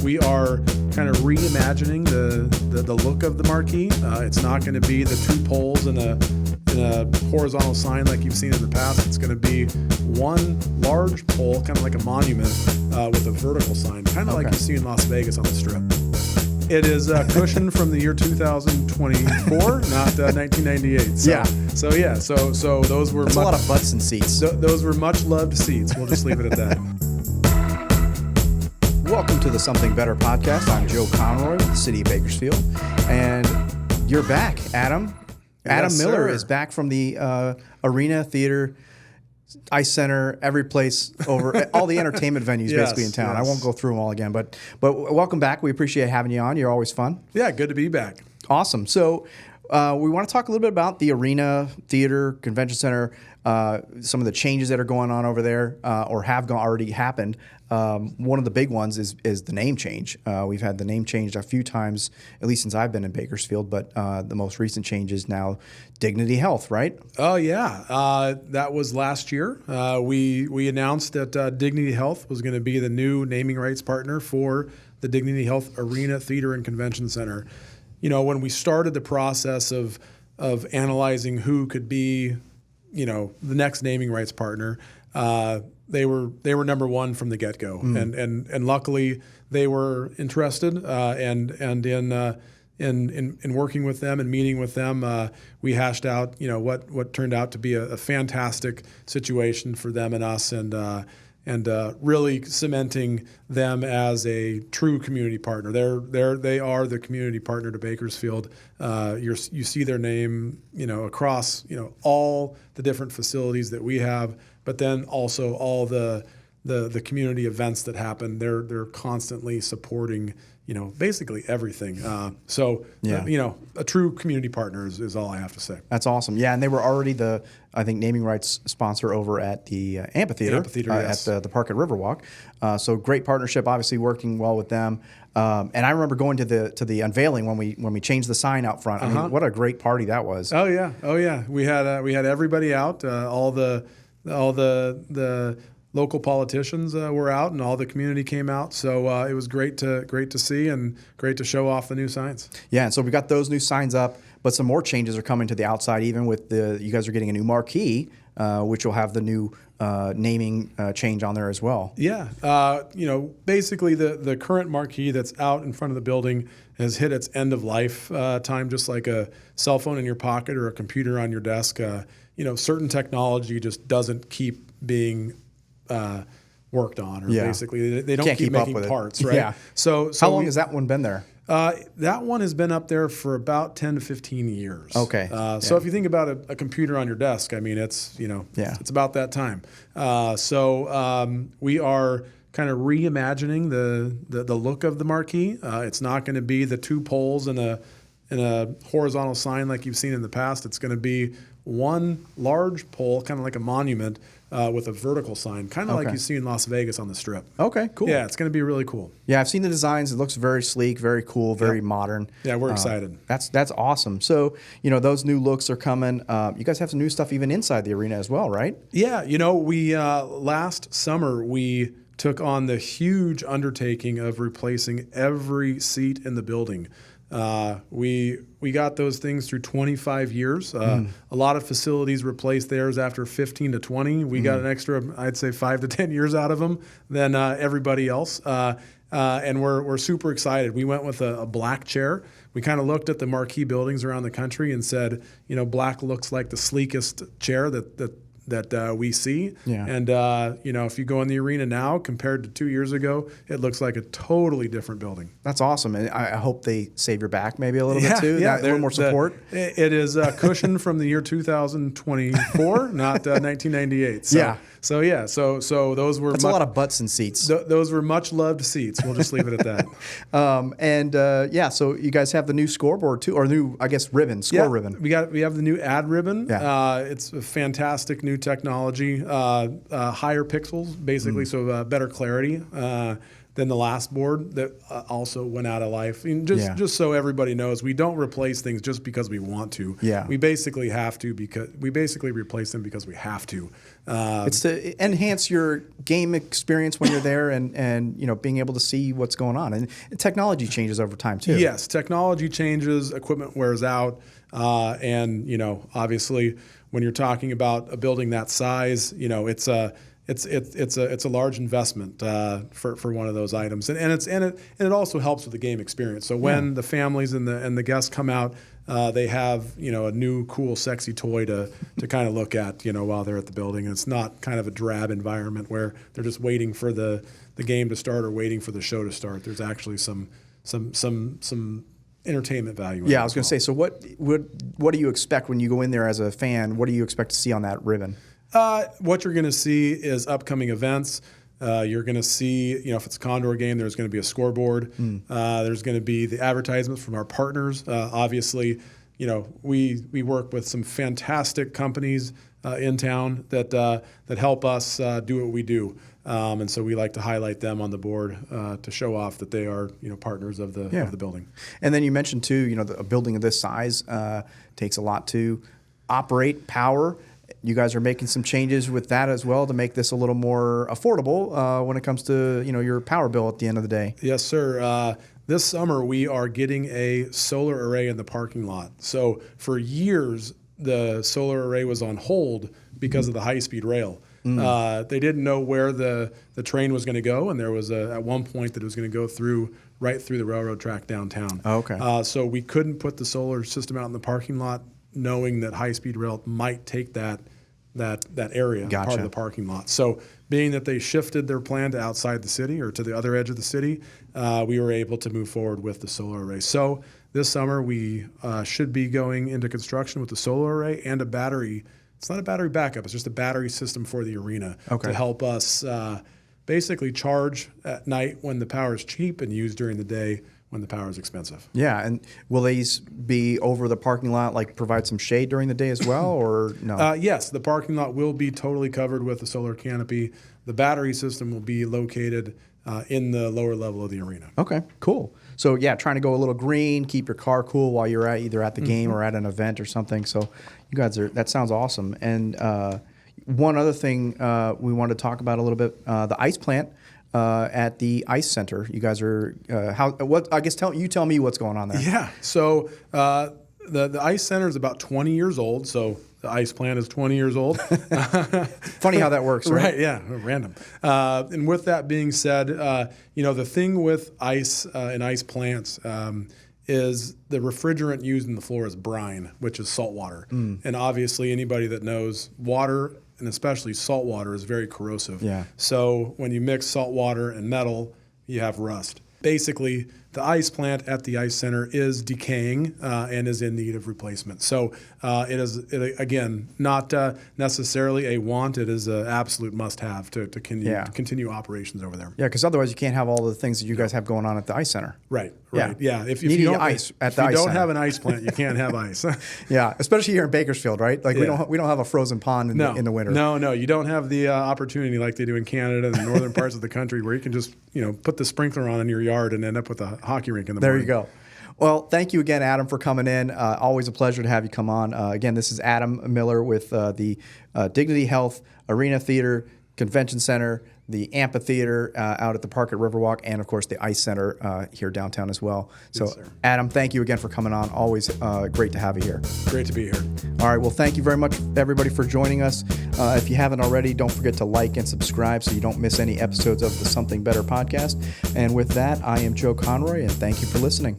we are kind of reimagining the look of the marquee. It's not going to be the two poles and a horizontal sign like you've seen in the past. It's going to be one large pole, kind of like a monument, with a vertical sign, kind of like you see in Las Vegas on the Strip. It is cushioned from the year 2024, not 1998. So those were a lot of butts and seats. Those were much loved seats. We'll just leave it at that. Welcome to the Something Better podcast. I'm Joe Conroy with the City of Bakersfield, and you're back, Adam. Adam Miller is back from the Arena, Theater, Ice Center, every place over, all the entertainment venues basically in town. I won't go through them all again, but welcome back. We appreciate having you on. You're always fun. Yeah, good to be back. Awesome. So we want to talk a little bit about the Arena, Theater, Convention Center, some of the changes that are going on over there or have already happened. One of the big ones is the name change. We've had the name changed a few times, at least since I've been in Bakersfield, but the most recent change is now Dignity Health, right? Oh, yeah. That was last year. We announced that Dignity Health was going to be the new naming rights partner for the Dignity Health Arena, Theater, and Convention Center. You know, when we started the process of analyzing who could be, the next naming rights partner, they were number one from the get-go, and luckily they were interested, and in working with them and meeting with them, we hashed out what turned out to be a fantastic situation for them and us, and really cementing them as a true community partner. They are the community partner to Bakersfield. You see their name, across, all the different facilities that we have, but then also all the community events that happen. They're constantly supporting, basically everything. A true community partner is all I have to say. That's awesome. Yeah, and they were already the, I think, naming rights sponsor over at the amphitheater, yes. At the park at Riverwalk. So great partnership, obviously working well with them. And I remember going to the unveiling when we changed the sign out front. I mean, what a great party that was. Oh yeah. We had everybody out. All the local politicians were out, and all the community came out. So it was great to see and great to show off the new signs. Yeah, and so we got those new signs up, but some more changes are coming to the outside. Even with you guys are getting a new marquee, which will have the new naming change on there as well. Yeah, basically the current marquee that's out in front of the building has hit its end of life time, just like a cell phone in your pocket or a computer on your desk. Certain technology just doesn't keep being worked on, or basically they don't keep making parts, right? Yeah. So how long has that one been there? That one has been up there for about 10 to 15 years. Okay. So if you think about a computer on your desk, I mean, it's it's about that time. We are kind of reimagining the look of the marquee. It's not going to be the two poles and a horizontal sign like you've seen in the past. It's going to be one large pole, kind of like a monument, with a vertical sign, kind of like you see in Las Vegas on the Strip. Okay, cool. Yeah, it's going to be really cool. Yeah, I've seen the designs. It looks very sleek, very cool, very modern. Yeah, we're excited. That's awesome. So, those new looks are coming. You guys have some new stuff even inside the arena as well, right? Yeah, we last summer we took on the huge undertaking of replacing every seat in the building. We got those things through 25 years. A lot of facilities replaced theirs after 15 to 20. We got an extra, I'd say, 5 to 10 years out of them than everybody else. And we're super excited. We went with a black chair. We kind of looked at the marquee buildings around the country and said, black looks like the sleekest chair that we see. Yeah. And, if you go in the arena now compared to 2 years ago, it looks like a totally different building. That's awesome. And I hope they save your back maybe a little bit too. Yeah, a little more support. It is cushioned from the year 2024, not 1998. So those were... That's a lot of butts and seats. Those were much loved seats. We'll just leave it at that. So you guys have the new scoreboard too, or new, I guess, ribbon, ribbon. We have the new ad ribbon. Yeah. It's a fantastic new technology, higher pixels, basically, so better clarity. than the last board that also went out of life. And just so everybody knows, we don't replace things just because we want to. Yeah. We basically have to because we basically replace them because we have to. It's to enhance your game experience when you're there, and being able to see what's going on. And technology changes over time too. Yes, technology changes, equipment wears out, and obviously when you're talking about a building that size, it's a large investment for one of those items, and it also helps with the game experience. So when the families and the guests come out, they have a new cool sexy toy to kind of look at while they're at the building, and it's not kind of a drab environment where they're just waiting for the game to start or waiting for the show to start. There's actually some entertainment value. Yeah, I was going to say. So what do you expect when you go in there as a fan? What do you expect to see on that ribbon? What you're going to see is upcoming events. You're going to see, if it's a Condor game, there's going to be a scoreboard. There's going to be the advertisements from our partners. Obviously, we work with some fantastic companies in town that help us do what we do. And so we like to highlight them on the board to show off that they are, partners of the building. And then you mentioned too, a building of this size takes a lot to operate, power. You guys are making some changes with that as well to make this a little more affordable when it comes to your power bill at the end of the day. Yes, sir. This summer we are getting a solar array in the parking lot. So for years the solar array was on hold because of the high-speed rail. They didn't know where the train was going to go, and there was at one point that it was going to go right through the railroad track downtown. Oh, okay. So we couldn't put the solar system out in the parking lot, knowing that high-speed rail might take that area, Gotcha. part of the parking lot. So being that they shifted their plan to outside the city or to the other edge of the city, we were able to move forward with the solar array. So this summer we should be going into construction with the solar array and a battery. It's not a battery backup. It's just a battery system for the arena to help us basically charge at night when the power is cheap and use during the day when the power is expensive. Yeah, and will these be over the parking lot, like provide some shade during the day as well, or no? Yes, the parking lot will be totally covered with a solar canopy. The battery system will be located in the lower level of the arena. Okay, cool. So yeah, trying to go a little green, keep your car cool while you're either at the game or at an event or something. So you guys that sounds awesome. And one other thing we wanted to talk about a little bit, the ice plant. At the ice center, you guys are tell me what's going on there. Yeah, so the ice center is about 20 years old. So the ice plant is 20 years old. Funny how that works, right? Right. Yeah, random. And with that being said, the thing with ice and ice plants is the refrigerant used in the floor is brine, which is salt water. And obviously, anybody that knows water, and especially salt water, is very corrosive. Yeah. So when you mix salt water and metal, you have rust. Basically, the ice plant at the ice center is decaying and is in need of replacement. So it is, again, not necessarily a want. It is an absolute must-have to continue operations over there. Yeah, because otherwise you can't have all the things that you guys have going on at the ice center. Right. Yeah. If you you need don't ice at the if ice you don't center. have an ice plant, you can't have ice. Yeah, especially here in Bakersfield, right? Like we don't have a frozen pond in the winter. No, you don't have the opportunity like they do in Canada and the northern parts of the country where you can just put the sprinkler on in your yard and end up with a hockey rink in the morning. There you go. Well, thank you again, Adam, for coming in. Always a pleasure to have you come on. Again, this is Adam Miller with the Dignity Health Arena Theater Convention Center, the amphitheater out at the park at Riverwalk, and of course the Ice Center here downtown as well. So, Yes, sir. Adam, thank you again for coming on. Always great to have you here. Great to be here. All right. Well, thank you very much, everybody, for joining us. If you haven't already, don't forget to like and subscribe so you don't miss any episodes of the Something Better podcast. And with that, I am Joe Conroy, and thank you for listening.